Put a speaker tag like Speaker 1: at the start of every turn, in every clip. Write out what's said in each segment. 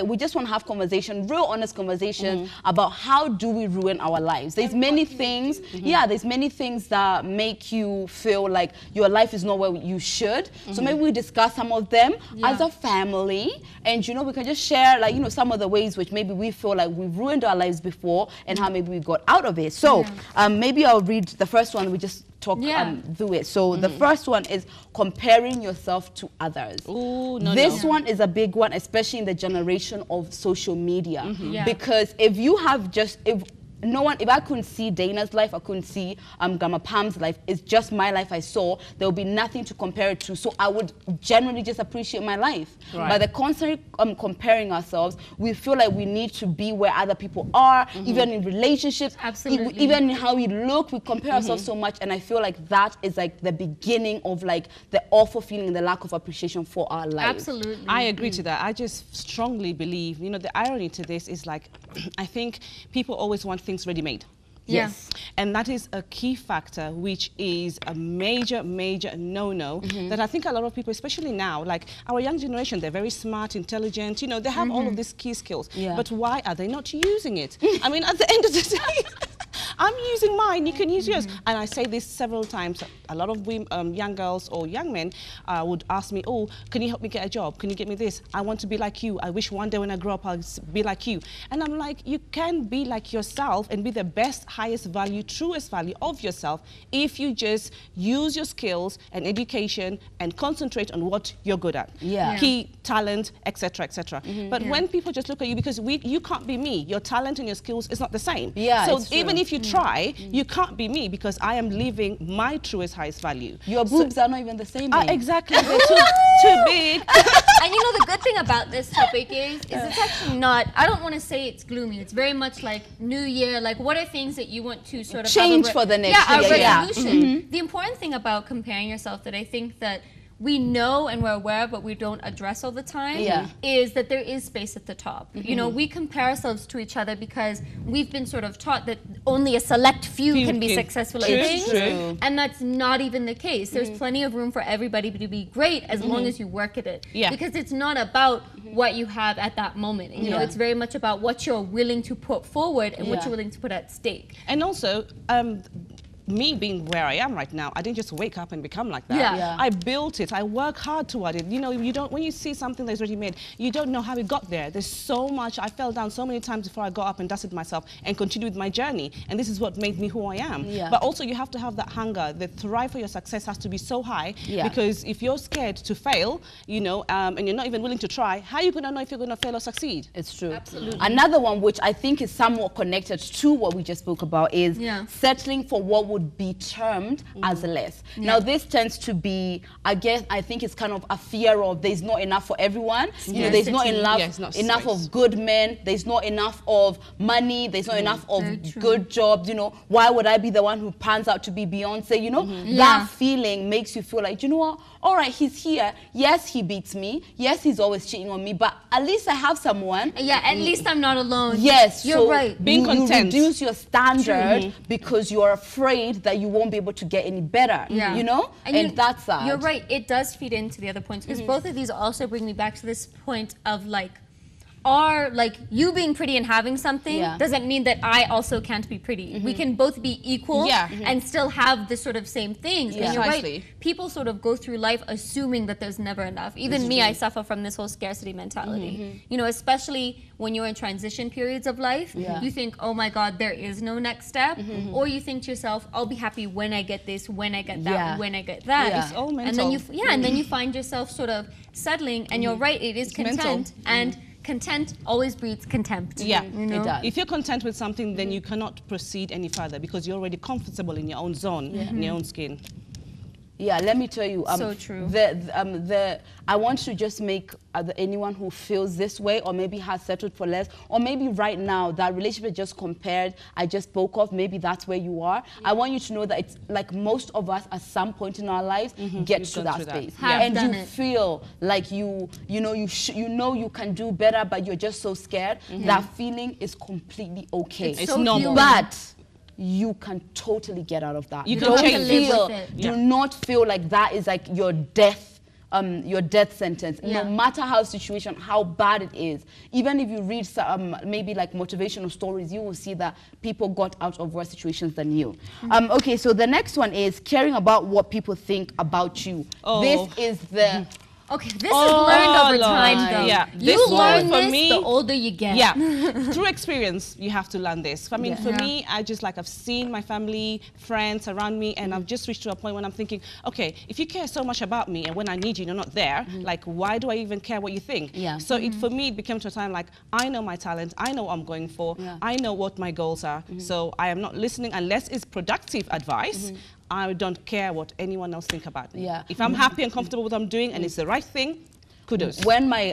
Speaker 1: We just want to have conversation, real honest conversations about how do we ruin our lives. There's many things, there's many things that make you feel like your life is not where you should. So maybe we discuss some of them as a family, and you know, we can just share, like, you know, some of the ways which maybe we feel like we've ruined our lives before and how maybe we got out of it. So maybe I'll read the first one. We just talk through it. So the first one is comparing yourself to others. Ooh, this one is a big one, especially in the generation of social media. Because if you have just, if I couldn't see Dana's life, I couldn't see Grandma Pam's life, it's just my life I saw, there would be nothing to compare it to. So I would generally just appreciate my life. By the constant comparing ourselves, we feel like we need to be where other people are, even in relationships, even in how we look, we compare ourselves so much, and I feel like that is like the beginning of like the awful feeling, the lack of appreciation for our lives.
Speaker 2: Absolutely.
Speaker 3: I agree to that. I just strongly believe, you know, the irony to this is like, I think people always want things ready-made.
Speaker 2: Yes.
Speaker 3: And that is a key factor, which is a major, major no-no that I think a lot of people, especially now, like our young generation, they're very smart, intelligent, you know, they have all of these key skills. But why are they not using it? I mean, at the end of the day, I'm using mine, you can use yours. And I say this several times. A lot of women, young girls or young men would ask me, oh, can you help me get a job? Can you get me this? I want to be like you. I wish one day when I grow up I'll be like you. And I'm like, you can be like yourself and be the best, highest value, truest value of yourself if you just use your skills and education and concentrate on what you're good at. Key, talent, etc., etc. But when people just look at you, because you can't be me, your talent and your skills is not the same. So even if you try, you can't be me, because I am living my truest, highest value.
Speaker 1: Your boobs are not even the same.
Speaker 3: Exactly, they're too big.
Speaker 2: And you know, the good thing about this topic is it's actually not, I don't want to say it's gloomy. It's very much like New Year, like what are things that you want to sort of
Speaker 1: change for the next year?
Speaker 2: A resolution. The important thing about comparing yourself that I think that we know and we're aware but we don't address all the time is that there is space at the top. You know, we compare ourselves to each other because we've been sort of taught that only a select few can be successful at things, and that's not even the case. There's plenty of room for everybody to be great as long as you work at it. Because it's not about what you have at that moment. You know, it's very much about what you're willing to put forward and what you're willing to put at stake.
Speaker 3: And also, me being where I am right now, I didn't just wake up and become like that. I built it. I work hard toward it. You know, you don't, when you see something that's already made, you don't know how it got there. There's so much. I fell down so many times before I got up and dusted myself and continued with my journey. And this is what made me who I am. But also you have to have that hunger. The thrive for your success has to be so high, because if you're scared to fail, you know, and you're not even willing to try, how are you going to know if you're going to fail or succeed?
Speaker 1: It's true. Absolutely. Another one which I think is somewhat connected to what we just spoke about is settling for what would be termed as less. Now this tends to be, I think it's kind of a fear of there's not enough for everyone. You know, there's not enough of good men, there's not enough of money, there's not enough of good jobs. You know, why would I be the one who pans out to be Beyonce? You know, that feeling makes you feel like, you know what, all right, he's here, yes, he beats me, yes, he's always cheating on me, but at least I have someone.
Speaker 2: At least I'm not alone.
Speaker 1: Yes,
Speaker 2: you're
Speaker 1: so
Speaker 2: right.
Speaker 3: Being content.
Speaker 1: You reduce your standard because you're afraid that you won't be able to get any better. You know, and that's sad.
Speaker 2: You're right. It does feed into the other points, because both of these also bring me back to this point of like, you being pretty and having something doesn't mean that I also can't be pretty. We can both be equal and still have the sort of same things. And you're right. People sort of go through life assuming that there's never enough. Even me, I suffer from this whole scarcity mentality. You know, especially when you're in transition periods of life, you think, oh my God, there is no next step. Or you think to yourself, I'll be happy when I get this, when I get that, when I get that.
Speaker 3: It's all mental.
Speaker 2: And then you find yourself sort of settling, and you're right, it is content. And content always breeds contempt.
Speaker 3: You
Speaker 1: know? It does.
Speaker 3: If you're content with something, then you cannot proceed any further, because you're already comfortable in your own zone, in your own skin.
Speaker 1: Let me tell you.
Speaker 2: So true.
Speaker 1: I want to just make anyone who feels this way, or maybe has settled for less, or maybe right now that relationship just compared, I just spoke of, maybe that's where you are. I want you to know that it's like most of us at some point in our lives get to that space, and you feel like you know you can do better, but you're just so scared. That feeling is completely okay.
Speaker 2: It's so normal.
Speaker 1: But you can totally get out of that.
Speaker 3: You can change.
Speaker 1: Do not feel like that is like your death your death sentence. No matter how situation, how bad it is. Even if you read some, maybe like motivational stories, you will see that people got out of worse situations than you. Okay, so the next one is caring about what people think about you. This is the...
Speaker 2: Okay, this is learned over time, though.
Speaker 3: Yeah,
Speaker 2: you learn this the older you get.
Speaker 3: Yeah, through experience, you have to learn this. I mean, for me, I've seen my family, friends around me, and I've just reached to a point when I'm thinking, okay, if you care so much about me, and when I need you, you're not there, like, why do I even care what you think? So for me, it became to a time like, I know my talent, I know what I'm going for, I know what my goals are, so I am not listening unless it's productive advice. I don't care what anyone else think about me. If I'm happy and comfortable with what I'm doing and it's the right thing, kudos.
Speaker 1: When my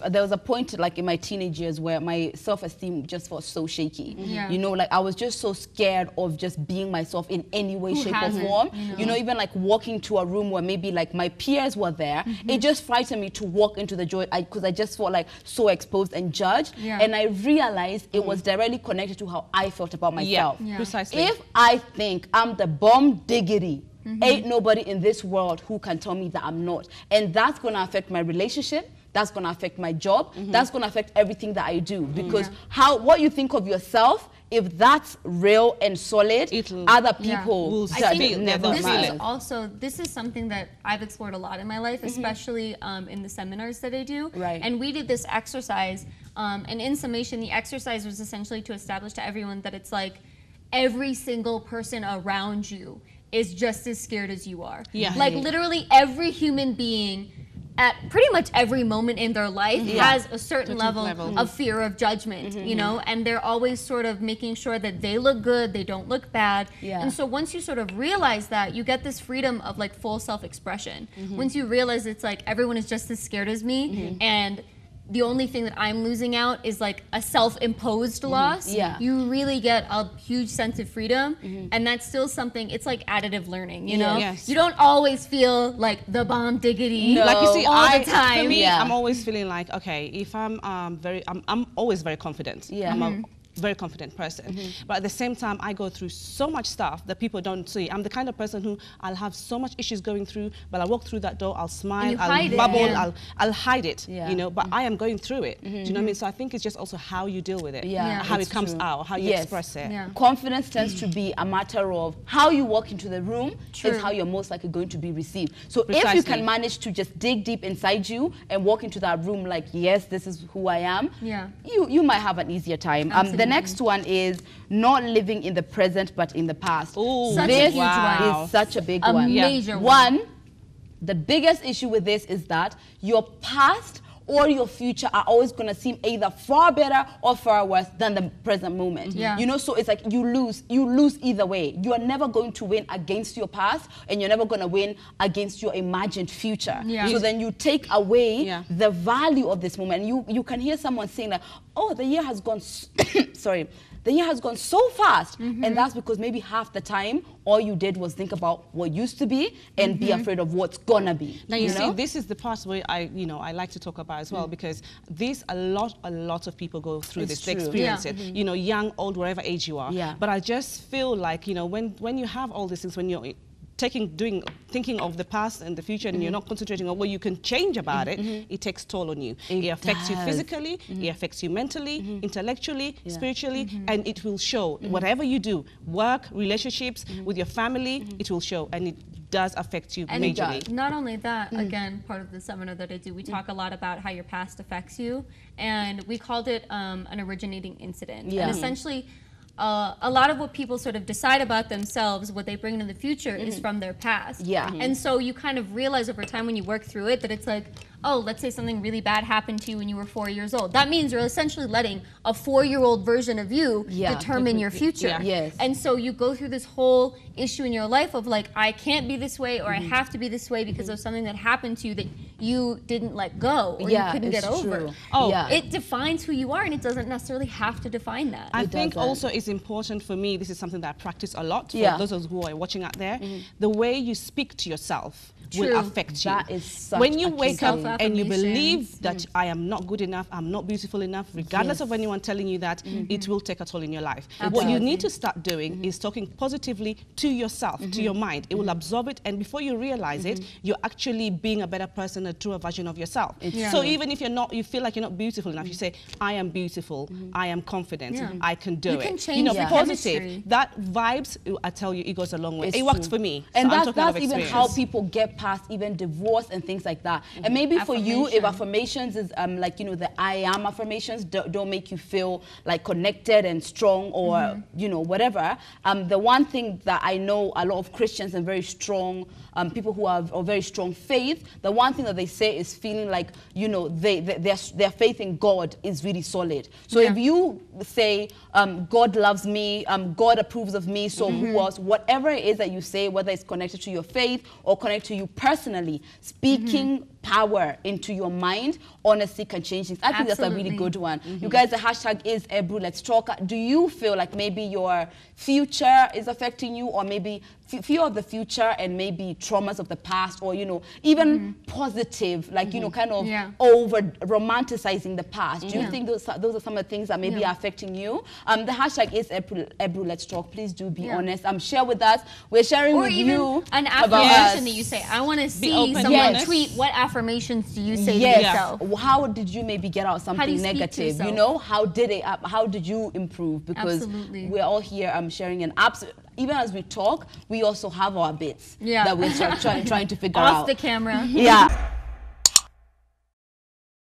Speaker 1: there was a point like in my teenage years where my self-esteem just felt so shaky. You know, like I was just so scared of just being myself in any way, shape or form. You know, even like walking to a room where maybe like my peers were there, it just frightened me to walk into the joy because I just felt like so exposed and judged. And I realized it was directly connected to how I felt about myself.
Speaker 3: Precisely.
Speaker 1: If I think I'm the bomb diggity, ain't nobody in this world who can tell me that I'm not. And that's going to affect my relationship. That's going to affect my job. That's going to affect everything that I do. Because what you think of yourself, if that's real and solid, other people will never
Speaker 2: this is something that I've explored a lot in my life, especially in the seminars that I do. And we did this exercise. And in summation, the exercise was essentially to establish to everyone that it's like every single person around you is just as scared as you are. Like literally every human being at pretty much every moment in their life has a certain level of fear of judgment, you know, and they're always sort of making sure that they look good, they don't look bad. And so once you sort of realize that, you get this freedom of like full self-expression. Once you realize it's like everyone is just as scared as me and the only thing that I'm losing out is like a self-imposed loss. You really get a huge sense of freedom, and that's still something. It's like additive learning, you know. You don't always feel like the bomb diggity.
Speaker 3: Like you see,
Speaker 2: all the time.
Speaker 3: For me, I'm always feeling like, okay, if I'm I'm always very confident. I'm a very confident person, but at the same time I go through so much stuff that people don't see. I'm the kind of person who I'll have so much issues going through, but I'll walk through that door, I'll smile, I'll bubble, I'll hide it, you know, but I am going through it. Do you know what I mean? So I think it's just also how you deal with it, how it comes out, how you express it.
Speaker 1: Confidence tends to be a matter of how you walk into the room is how you're most likely going to be received. So if you can manage to just dig deep inside you and walk into that room like, yes, this is who I am, you might have an easier time. The next one is not living in the present but in the past.
Speaker 2: This
Speaker 1: is such a big one.
Speaker 2: Major one.
Speaker 1: The biggest issue with this is that your past or your future are always going to seem either far better or far worse than the present moment. You know, so it's like you lose either way. You are never going to win against your past, and you're never going to win against your imagined future. So then you take away the value of this moment. You can hear someone saying that, oh, the year has gone sorry, the year has gone so fast, and that's because maybe half the time all you did was think about what used to be and be afraid of what's gonna be.
Speaker 3: Now you see, this is the part where I like to talk about as well, because this a lot of people go through this, they experience it. You know, young, old, whatever age you are. But I just feel like, you know, when you have all these things, when you're thinking of the past and the future, and you're not concentrating on what you can change about it, it takes toll on you. It affects you physically, it affects you mentally, intellectually, spiritually, and it will show. Whatever you do, work, relationships, with your family, it will show, and it does affect you majorly.
Speaker 2: Not only that, again, part of the seminar that I do, we talk a lot about how your past affects you, and we called it an originating incident. And essentially, a lot of what people sort of decide about themselves, what they bring into the future, is from their past. And so you kind of realize over time when you work through it that it's like, oh, let's say something really bad happened to you when you were 4 years old. That means you're essentially letting a 4-year-old version of you determine your future. And so you go through this whole issue in your life of like, I can't be this way, or I have to be this way because of something that happened to you that you didn't let go, or you couldn't get over. It defines who you are, and it doesn't necessarily have to define that.
Speaker 3: I think also it's important for me, this is something that I practice a lot, for those of us who are watching out there, the way you speak to yourself will affect you.
Speaker 1: That is such
Speaker 3: when you
Speaker 1: a
Speaker 3: wake up and you believe
Speaker 2: Self-affirmations.
Speaker 3: that I am not good enough, I'm not beautiful enough, regardless of anyone telling you that, it will take a toll in your life. What you need to start doing is talking positively to yourself, to your mind. It will absorb it, and before you realize it, you're actually being a better person, a truer version of yourself. So even if you feel like you're not beautiful enough, you say, I am beautiful, I am confident, I can do
Speaker 2: You
Speaker 3: it.
Speaker 2: can change the
Speaker 3: positive.
Speaker 2: chemistry.
Speaker 3: That vibes, I tell you, it goes a long way.
Speaker 1: It's
Speaker 3: It works
Speaker 1: true.
Speaker 3: for me.
Speaker 1: And
Speaker 3: So
Speaker 1: that's even how people get past even divorce and things like that. And maybe for you, if affirmations is like, you know, the I am affirmations don't make you feel like connected and strong or, you know, whatever. The one thing that I know a lot of Christians and very strong people who have a very strong faith, the one thing that they say is feeling like, you know, their faith in God is really solid. So if you say, God loves me, God approves of me, so who else, whatever it is that you say, whether it's connected to your faith or connected to you personally, speaking power into your mind honestly can change things. I think that's a really good one. You guys, the hashtag is Ebru Let's Talk. Do you feel like maybe your future is affecting you, or maybe fear of the future and maybe traumas of the past, or, you know, even positive, like, you know, kind of over romanticizing the past? Do you think those are some of the things that maybe are affecting you? The hashtag is Ebru Let's Talk. Please do be honest. Share with us. We're sharing
Speaker 2: or
Speaker 1: with
Speaker 2: even
Speaker 1: you
Speaker 2: an
Speaker 1: about
Speaker 2: affirmation that you say. I want to see
Speaker 3: open.
Speaker 2: someone
Speaker 3: Yes.
Speaker 2: tweet, what affirmations do you say to
Speaker 1: yes.
Speaker 2: yourself?
Speaker 1: How did you maybe get out
Speaker 2: do
Speaker 1: something
Speaker 2: you speak to
Speaker 1: negative?
Speaker 2: yourself?
Speaker 1: You know, how did you improve? Because
Speaker 2: Absolutely.
Speaker 1: we're all here sharing an even as we talk, we also have our bits
Speaker 2: Yeah.
Speaker 1: that we're trying to figure
Speaker 2: Off
Speaker 1: out.
Speaker 2: the camera.
Speaker 1: Yeah.